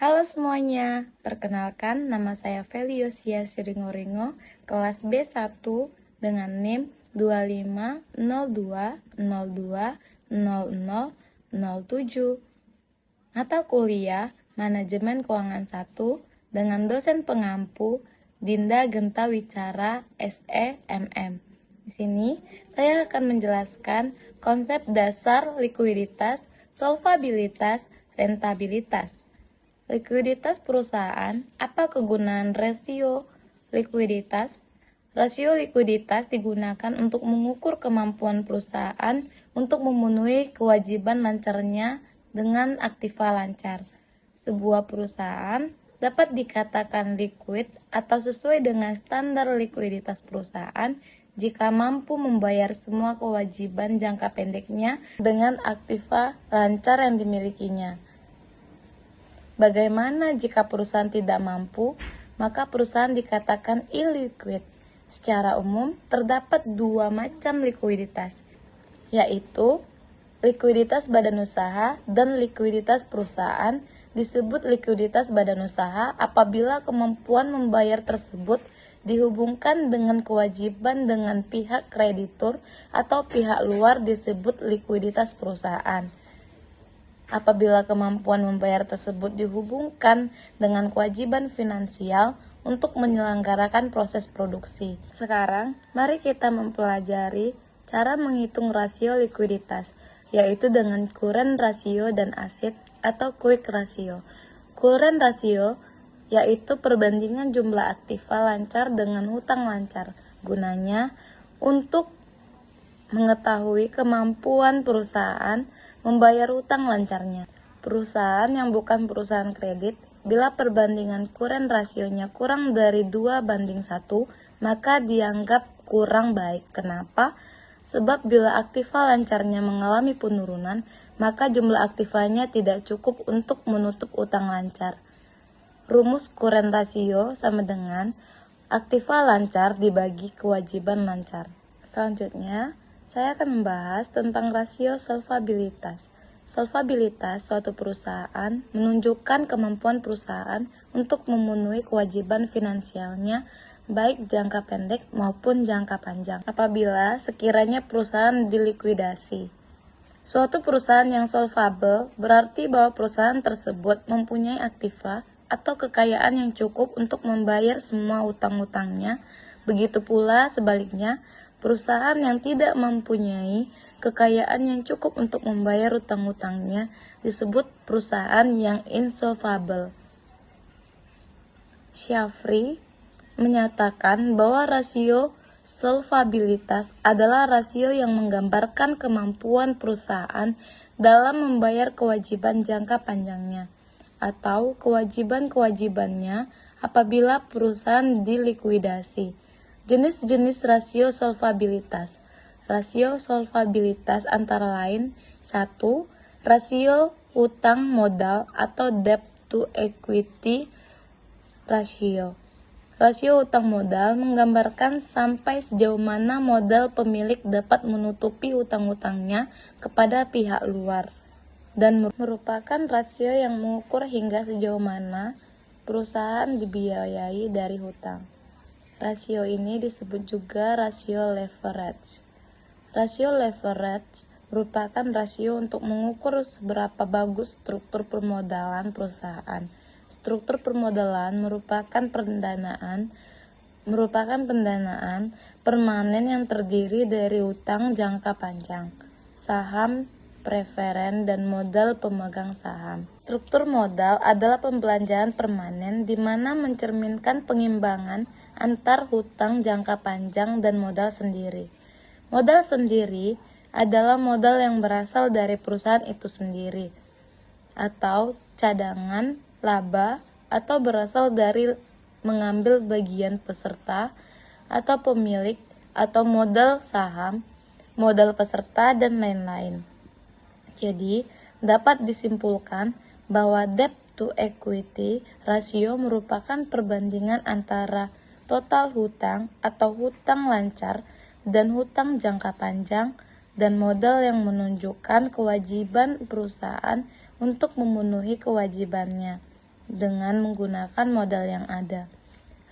Halo semuanya, perkenalkan nama saya Feliosia Siringoringo, kelas B1 dengan NIM 2502020007. Mata kuliah Manajemen Keuangan 1 dengan dosen pengampu Dinda Genta Wicara SE MM. Di sini saya akan menjelaskan konsep dasar likuiditas, solvabilitas, rentabilitas. Likuiditas perusahaan, apa kegunaan rasio likuiditas? Rasio likuiditas digunakan untuk mengukur kemampuan perusahaan untuk memenuhi kewajiban lancarnya dengan aktiva lancar. Sebuah perusahaan dapat dikatakan liquid atau sesuai dengan standar likuiditas perusahaan jika mampu membayar semua kewajiban jangka pendeknya dengan aktiva lancar yang dimilikinya. Bagaimana jika perusahaan tidak mampu? Maka perusahaan dikatakan illiquid. Secara umum, terdapat dua macam likuiditas, yaitu likuiditas badan usaha dan likuiditas perusahaan. Disebut likuiditas badan usaha apabila kemampuan membayar tersebut dihubungkan dengan kewajiban dengan pihak kreditur atau pihak luar disebut likuiditas perusahaan. Apabila kemampuan membayar tersebut dihubungkan dengan kewajiban finansial untuk menyelenggarakan proses produksi. Sekarang, mari kita mempelajari cara menghitung rasio likuiditas, yaitu dengan current ratio dan asset atau quick ratio. Current ratio yaitu perbandingan jumlah aktiva lancar dengan hutang lancar. Gunanya untuk mengetahui kemampuan perusahaan membayar hutang lancarnya. Perusahaan yang bukan perusahaan kredit, bila perbandingan current rasionya kurang dari 2:1, maka dianggap kurang baik. Kenapa? Sebab bila aktiva lancarnya mengalami penurunan, maka jumlah aktivanya tidak cukup untuk menutup utang lancar. Rumus current ratio sama dengan aktiva lancar dibagi kewajiban lancar. Selanjutnya, saya akan membahas tentang rasio solvabilitas. Solvabilitas suatu perusahaan menunjukkan kemampuan perusahaan untuk memenuhi kewajiban finansialnya baik jangka pendek maupun jangka panjang apabila sekiranya perusahaan dilikuidasi. Suatu perusahaan yang solvable berarti bahwa perusahaan tersebut mempunyai aktiva atau kekayaan yang cukup untuk membayar semua utang-utangnya. Begitu pula sebaliknya, perusahaan yang tidak mempunyai kekayaan yang cukup untuk membayar utang-utangnya disebut perusahaan yang insolvable. Shafri menyatakan bahwa rasio solvabilitas adalah rasio yang menggambarkan kemampuan perusahaan dalam membayar kewajiban jangka panjangnya atau kewajiban-kewajibannya apabila perusahaan dilikuidasi. Jenis-jenis rasio solvabilitas. Rasio solvabilitas antara lain 1. Rasio utang modal atau debt to equity ratio. Rasio utang modal menggambarkan sampai sejauh mana modal pemilik dapat menutupi utang-utangnya kepada pihak luar dan merupakan rasio yang mengukur hingga sejauh mana perusahaan dibiayai dari hutang. Rasio ini disebut juga rasio leverage. Rasio leverage merupakan rasio untuk mengukur seberapa bagus struktur permodalan perusahaan. Struktur permodalan merupakan pendanaan permanen yang terdiri dari utang jangka panjang, saham preferen, dan modal pemegang saham. Struktur modal adalah pembelanjaan permanen di mana mencerminkan pengimbangan antar hutang jangka panjang dan modal sendiri. Modal sendiri adalah modal yang berasal dari perusahaan itu sendiri, atau cadangan, laba, atau berasal dari mengambil bagian peserta atau pemilik, atau modal saham, modal peserta, dan lain-lain. Jadi, dapat disimpulkan bahwa debt to equity ratio merupakan perbandingan antara total hutang atau hutang lancar dan hutang jangka panjang dan modal yang menunjukkan kewajiban perusahaan untuk memenuhi kewajibannya. dengan menggunakan modal yang ada.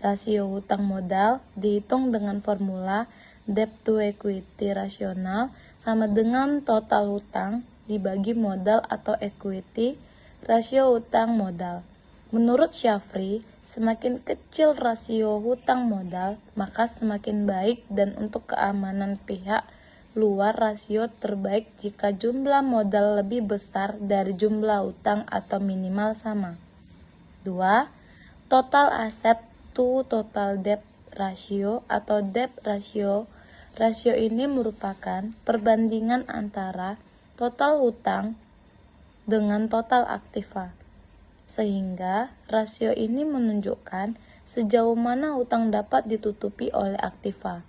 Rasio hutang modal dihitung dengan formula debt to equity rasional sama dengan total hutang dibagi modal atau equity rasio hutang modal. Menurut Shafri, semakin kecil rasio hutang modal, maka semakin baik dan untuk keamanan pihak luar rasio terbaik jika jumlah modal lebih besar dari jumlah hutang atau minimal sama. 2. Total aset to total debt ratio atau debt ratio. Rasio ini merupakan perbandingan antara total hutang dengan total aktiva. Sehingga rasio ini menunjukkan sejauh mana hutang dapat ditutupi oleh aktiva.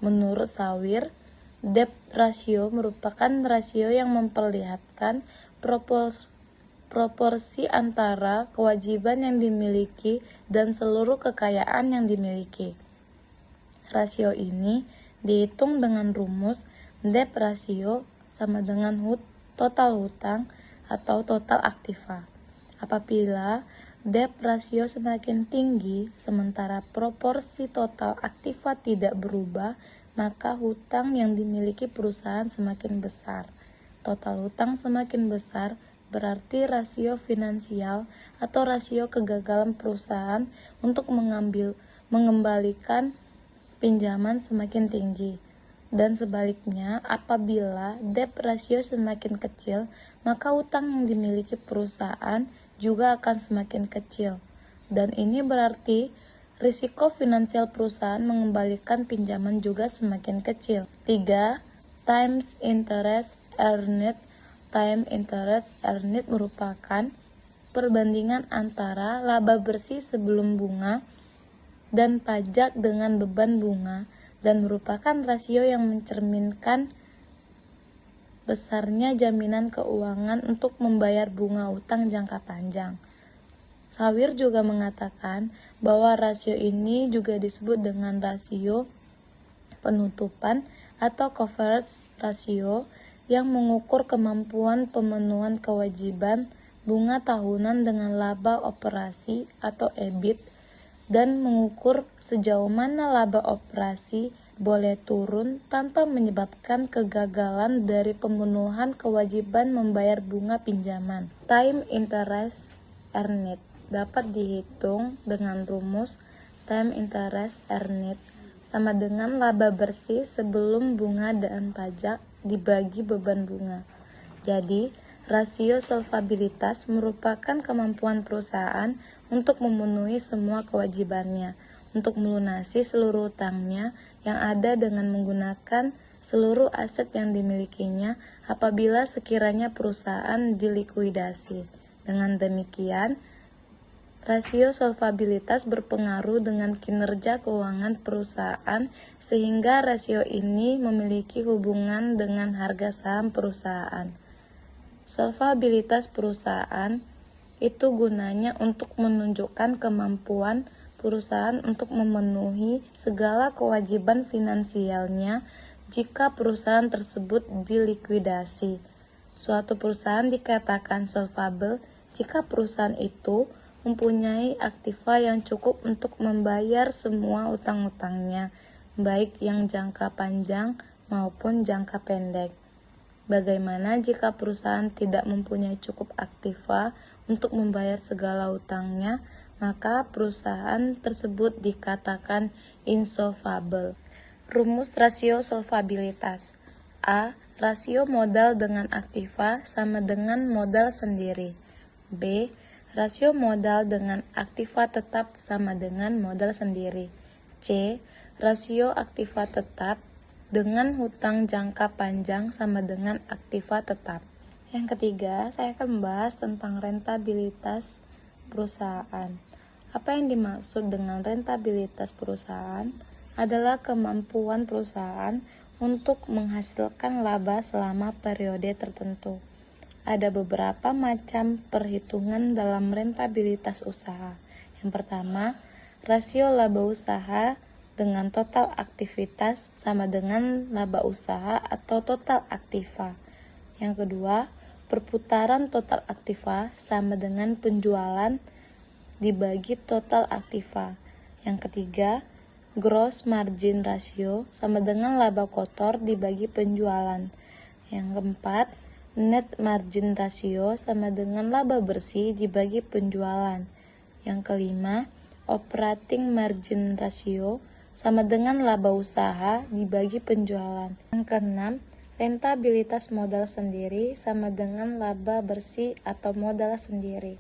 Menurut Sawir, debt ratio merupakan rasio yang memperlihatkan proporsi antara kewajiban yang dimiliki dan seluruh kekayaan yang dimiliki. Rasio ini dihitung dengan rumus debt ratio sama dengan total hutang atau total aktiva. Apabila debt ratio semakin tinggi sementara proporsi total aktiva tidak berubah, maka hutang yang dimiliki perusahaan semakin besar. Total hutang semakin besar berarti rasio finansial atau rasio kegagalan perusahaan untuk mengembalikan pinjaman semakin tinggi. Dan sebaliknya, apabila debt ratio semakin kecil, maka hutang yang dimiliki perusahaan juga akan semakin kecil. Dan ini berarti risiko finansial perusahaan mengembalikan pinjaman juga semakin kecil. 3. Times interest earned. Time interest earned merupakan perbandingan antara laba bersih sebelum bunga dan pajak dengan beban bunga dan merupakan rasio yang mencerminkan besarnya jaminan keuangan untuk membayar bunga utang jangka panjang. Sawir juga mengatakan bahwa rasio ini juga disebut dengan rasio penutupan atau coverage ratio yang mengukur kemampuan pemenuhan kewajiban bunga tahunan dengan laba operasi atau EBIT dan mengukur sejauh mana laba operasi boleh turun tanpa menyebabkan kegagalan dari pemenuhan kewajiban membayar bunga pinjaman. Time interest earned dapat dihitung dengan rumus time interest earned sama dengan laba bersih sebelum bunga dan pajak dibagi beban bunga. Jadi, rasio solvabilitas merupakan kemampuan perusahaan untuk memenuhi semua kewajibannya, untuk melunasi seluruh utangnya yang ada dengan menggunakan seluruh aset yang dimilikinya apabila sekiranya perusahaan dilikuidasi. Dengan demikian, rasio solvabilitas berpengaruh dengan kinerja keuangan perusahaan sehingga rasio ini memiliki hubungan dengan harga saham perusahaan. Solvabilitas perusahaan itu gunanya untuk menunjukkan kemampuan perusahaan untuk memenuhi segala kewajiban finansialnya jika perusahaan tersebut dilikuidasi. Suatu perusahaan dikatakan solvable jika perusahaan itu mempunyai aktiva yang cukup untuk membayar semua utang-utangnya, baik yang jangka panjang maupun jangka pendek. Bagaimana jika perusahaan tidak mempunyai cukup aktiva untuk membayar segala utangnya, maka perusahaan tersebut dikatakan insolvable. Rumus rasio solvabilitas. A. Rasio modal dengan aktiva sama dengan modal sendiri. B. Rasio modal dengan aktiva tetap sama dengan modal sendiri. C. Rasio aktiva tetap dengan hutang jangka panjang sama dengan aktiva tetap. Yang ketiga, saya akan membahas tentang rentabilitas perusahaan. Apa yang dimaksud dengan rentabilitas perusahaan adalah kemampuan perusahaan untuk menghasilkan laba selama periode tertentu. Ada beberapa macam perhitungan dalam rentabilitas usaha. Yang pertama, rasio laba usaha dengan total aktivitas sama dengan laba usaha atau total aktiva. Yang kedua, perputaran total aktiva sama dengan penjualan dibagi total aktiva. Yang ketiga, gross margin ratio sama dengan laba kotor dibagi penjualan. Yang keempat, net margin ratio sama dengan laba bersih dibagi penjualan. Yang kelima, operating margin ratio sama dengan laba usaha dibagi penjualan. Yang keenam, rentabilitas modal sendiri sama dengan laba bersih atau modal sendiri.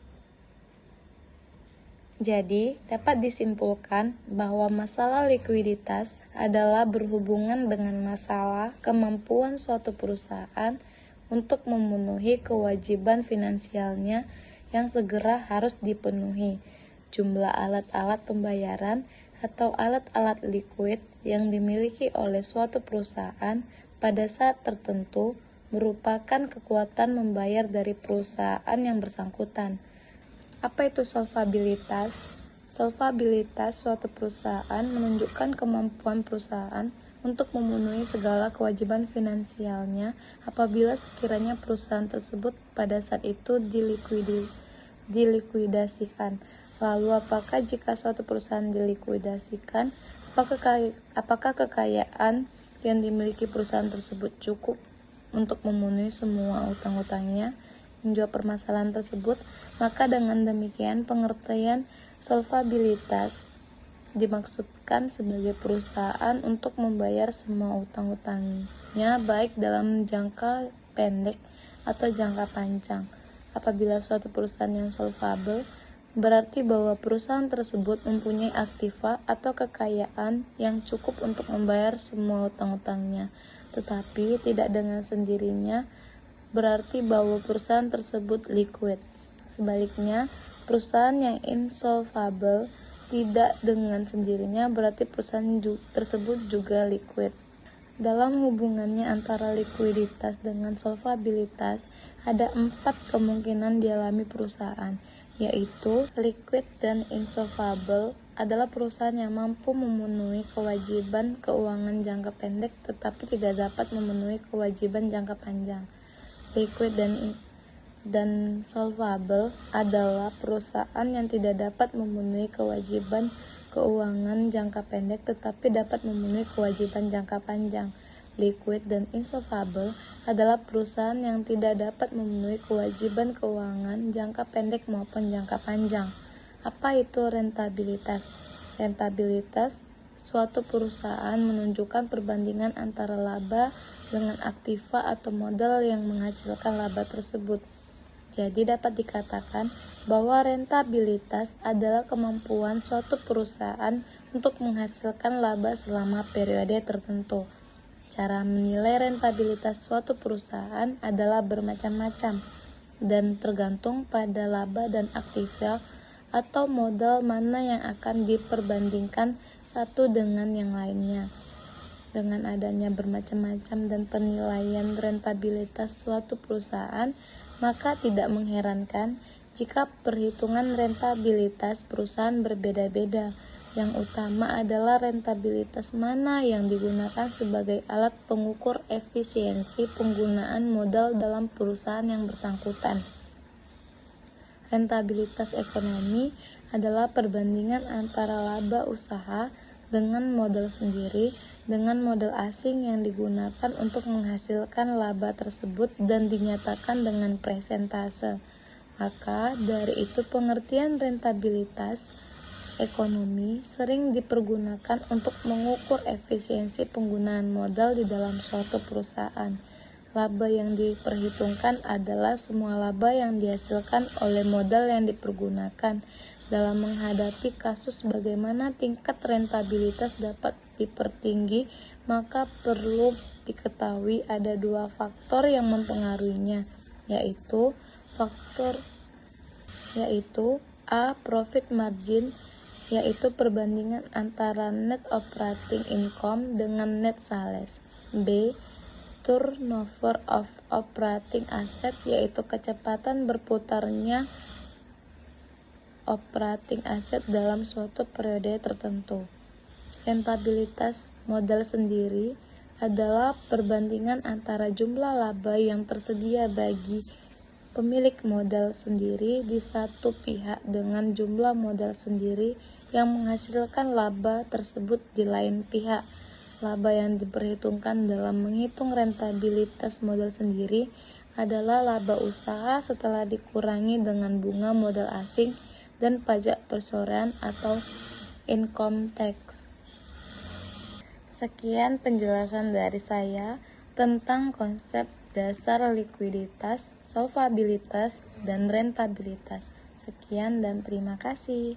Jadi, dapat disimpulkan bahwa masalah likuiditas adalah berhubungan dengan masalah kemampuan suatu perusahaan untuk memenuhi kewajiban finansialnya yang segera harus dipenuhi, jumlah alat-alat pembayaran atau alat-alat likuid yang dimiliki oleh suatu perusahaan pada saat tertentu merupakan kekuatan membayar dari perusahaan yang bersangkutan. Apa itu solvabilitas? Solvabilitas suatu perusahaan menunjukkan kemampuan perusahaan untuk memenuhi segala kewajiban finansialnya apabila sekiranya perusahaan tersebut pada saat itu dilikuidasikan. Lalu apakah jika suatu perusahaan dilikuidasikan, apakah kekayaan yang dimiliki perusahaan tersebut cukup untuk memenuhi semua utang-utangnya? Menjawab permasalahan tersebut, maka dengan demikian pengertian solvabilitas dimaksudkan sebagai perusahaan untuk membayar semua utang-utangnya baik dalam jangka pendek atau jangka panjang. Apabila suatu perusahaan yang solvable, berarti bahwa perusahaan tersebut mempunyai aktiva atau kekayaan yang cukup untuk membayar semua utang-utangnya, tetapi tidak dengan sendirinya berarti bahwa perusahaan tersebut liquid. Sebaliknya, perusahaan yang insolvable tidak dengan sendirinya berarti perusahaan tersebut juga liquid. Dalam hubungannya antara likuiditas dengan solvabilitas, ada 4 kemungkinan dialami perusahaan, yaitu liquid dan insolvable adalah perusahaan yang mampu memenuhi kewajiban keuangan jangka pendek tetapi tidak dapat memenuhi kewajiban jangka panjang. Liquid dan solvable adalah perusahaan yang tidak dapat memenuhi kewajiban keuangan jangka pendek tetapi dapat memenuhi kewajiban jangka panjang. Liquid dan insolvable adalah perusahaan yang tidak dapat memenuhi kewajiban keuangan jangka pendek maupun jangka panjang. Apa itu rentabilitas? Rentabilitas suatu perusahaan menunjukkan perbandingan antara laba dengan aktiva atau modal yang menghasilkan laba tersebut. Jadi dapat dikatakan bahwa rentabilitas adalah kemampuan suatu perusahaan untuk menghasilkan laba selama periode tertentu. Cara menilai rentabilitas suatu perusahaan adalah bermacam-macam dan tergantung pada laba dan aktiva atau modal mana yang akan diperbandingkan satu dengan yang lainnya. Dengan adanya bermacam-macam dan penilaian rentabilitas suatu perusahaan, maka tidak mengherankan jika perhitungan rentabilitas perusahaan berbeda-beda. Yang utama adalah rentabilitas mana yang digunakan sebagai alat pengukur efisiensi penggunaan modal dalam perusahaan yang bersangkutan. Rentabilitas ekonomi adalah perbandingan antara laba usaha dengan modal sendiri dengan modal asing yang digunakan untuk menghasilkan laba tersebut dan dinyatakan dengan presentase. Maka dari itu pengertian rentabilitas ekonomi sering dipergunakan untuk mengukur efisiensi penggunaan modal di dalam suatu perusahaan. Laba yang diperhitungkan adalah semua laba yang dihasilkan oleh modal yang dipergunakan. Dalam menghadapi kasus bagaimana tingkat rentabilitas dapat dipertinggi, maka perlu diketahui ada 2 faktor yang mempengaruhinya, yaitu A. Profit margin, yaitu perbandingan antara net operating income dengan net sales. B. Turnover of operating asset, yaitu kecepatan berputarnya operating asset dalam suatu periode tertentu. Rentabilitas modal sendiri adalah perbandingan antara jumlah laba yang tersedia bagi pemilik modal sendiri di satu pihak dengan jumlah modal sendiri yang menghasilkan laba tersebut di lain pihak. Laba yang diperhitungkan dalam menghitung rentabilitas modal sendiri adalah laba usaha setelah dikurangi dengan bunga modal asing dan pajak persorean atau income tax. Sekian penjelasan dari saya tentang konsep dasar likuiditas, solvabilitas, dan rentabilitas. Sekian dan terima kasih.